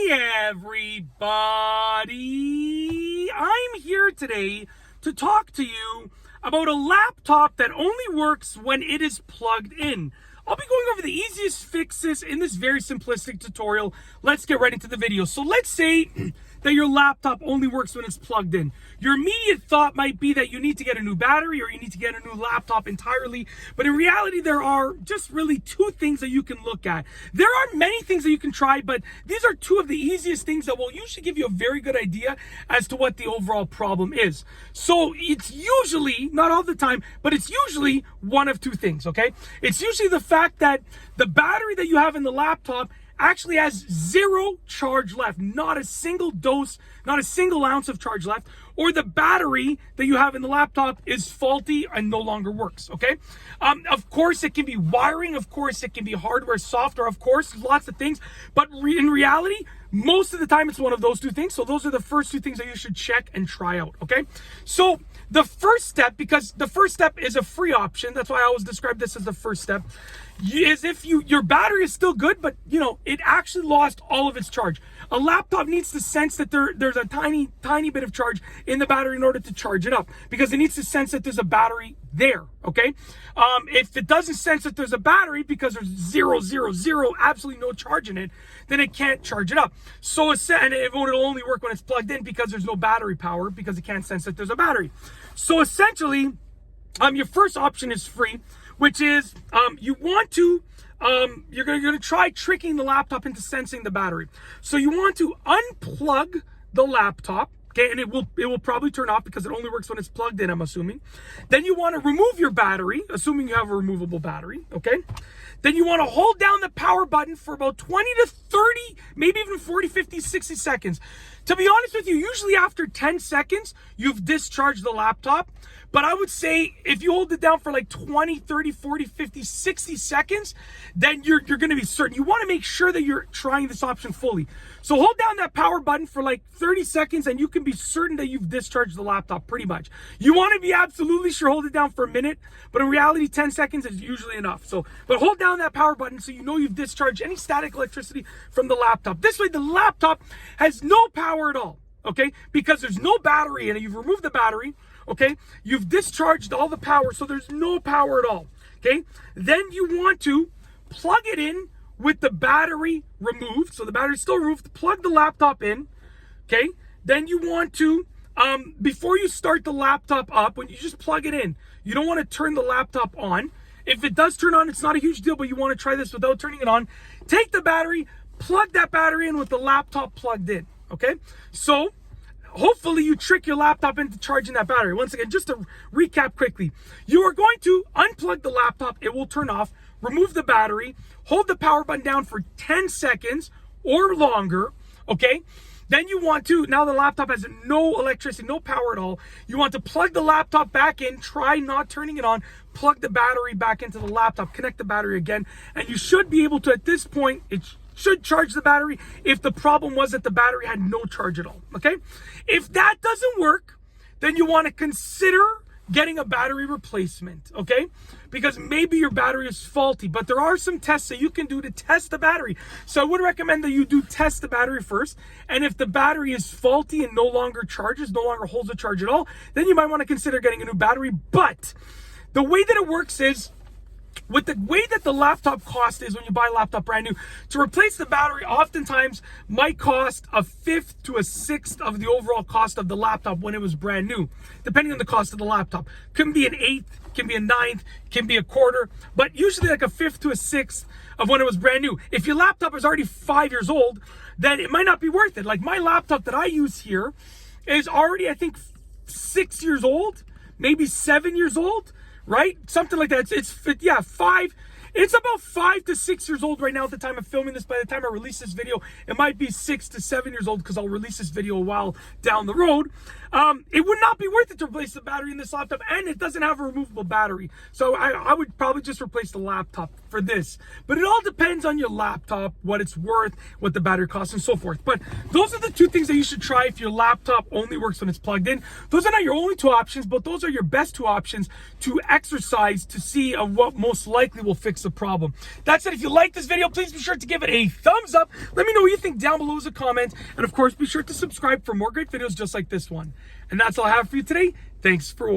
Everybody, I'm here today to talk to you about a laptop that only works when it is plugged in. I'll be going over the easiest fixes in this very simplistic tutorial. Let's get right into the video. So let's say that your laptop only works when it's plugged in. Your immediate thought might be that you need to get a new battery or you need to get a new laptop entirely. But in reality, there are just really two things that you can look at. There are many things that you can try, but these are two of the easiest things that will usually give you a very good idea as to what the overall problem is. So it's usually, not all the time, but it's usually one of two things, okay? It's usually the fact that the battery that you have in the laptop actually has zero charge left, not a single dose, not a single ounce of charge left, or the battery that you have in the laptop is faulty and no longer works, okay? Of course, it can be wiring. Of course, it can be hardware, software. Of course, lots of things. But in reality, most of the time, it's one of those two things. So those are the first two things that you should check and try out, okay? So the first step, because the first step is a free option, that's why I always describe this as the first step, is if your battery is still good, but it actually lost all of its charge. A laptop needs to sense that there's a tiny bit of charge in the battery in order to charge it up, because it needs to sense that there's a battery there, okay? If it doesn't sense that there's a battery because there's zero, absolutely no charge in it, then it can't charge it up. So and it'll only work when it's plugged in because there's no battery power, because it can't sense that there's a battery. So essentially, your first option is free, which is you're going to try tricking the laptop into sensing the battery. So you want to unplug the laptop, okay, and it will probably turn off because it only works when it's plugged in, I'm assuming. Then you want to remove your battery, assuming you have a removable battery, okay? Then you want to hold down the power button for about 20 to 30, maybe even 40, 50, 60 seconds. To be honest with you, usually after 10 seconds, you've discharged the laptop. But I would say if you hold it down for like 20, 30, 40, 50, 60 seconds, then you're going to be certain. You want to make sure that you're trying this option fully. So hold down that power button for like 30 seconds and you can be certain that you've discharged the laptop pretty much. You want to be absolutely sure, hold it down for a minute, but in reality, 10 seconds is usually enough. But hold down that power button so you know you've discharged any static electricity from the laptop. This way, the laptop has no power at all, okay? Because there's no battery in it. You've removed the battery. Okay, you've discharged all the power, so there's no power at all. Okay, then you want to plug it in with the battery removed. So the battery's still removed. Plug the laptop in. Okay, then you want to, before you start the laptop up, when you just plug it in, you don't want to turn the laptop on. If it does turn on, it's not a huge deal, but you want to try this without turning it on. Take the battery, plug that battery in with the laptop plugged in. Okay, so hopefully you trick your laptop into charging that battery. Once again, just to recap quickly, you are going to unplug the laptop. It will turn off. Remove the battery. Hold the power button down for 10 seconds or longer, okay? Then you want to, now the laptop has no electricity, no power at all. You want to plug the laptop back in. Try not turning it on. Plug the battery back into the laptop. Connect the battery again. And you should be able to, at this point, should charge the battery if the problem was that the battery had no charge at all, okay? If that doesn't work, then you want to consider getting a battery replacement, okay? Because maybe your battery is faulty, but there are some tests that you can do to test the battery. So I would recommend that you do test the battery first, and if the battery is faulty and no longer charges, no longer holds a charge at all, then you might want to consider getting a new battery. But the way that it works is, with the way that the laptop cost is when you buy a laptop brand new, to replace the battery oftentimes might cost a fifth to a sixth of the overall cost of the laptop when it was brand new, depending on the cost of the laptop. Can be an eighth, can be a ninth, can be a quarter, but usually like a fifth to a sixth of when it was brand new. If your laptop is already 5 years old, then it might not be worth it. Like my laptop that I use here is already, I think, 6 years old, maybe 7 years old. Right? Something like that. It's about 5 to 6 years old right now at the time of filming this. By the time I release this video, it might be 6 to 7 years old because I'll release this video a while down the road. It would not be worth it to replace the battery in this laptop, and it doesn't have a removable battery. So I would probably just replace the laptop for this. But it all depends on your laptop, what it's worth, what the battery costs, and so forth. But those are the two things that you should try if your laptop only works when it's plugged in. Those are not your only two options, but those are your best two options to exercise to see what most likely will fix the problem. That said, if you like this video, please be sure to give it a thumbs up. Let me know what you think down below as a comment. And of course, be sure to subscribe for more great videos just like this one. And that's all I have for you today. Thanks for watching.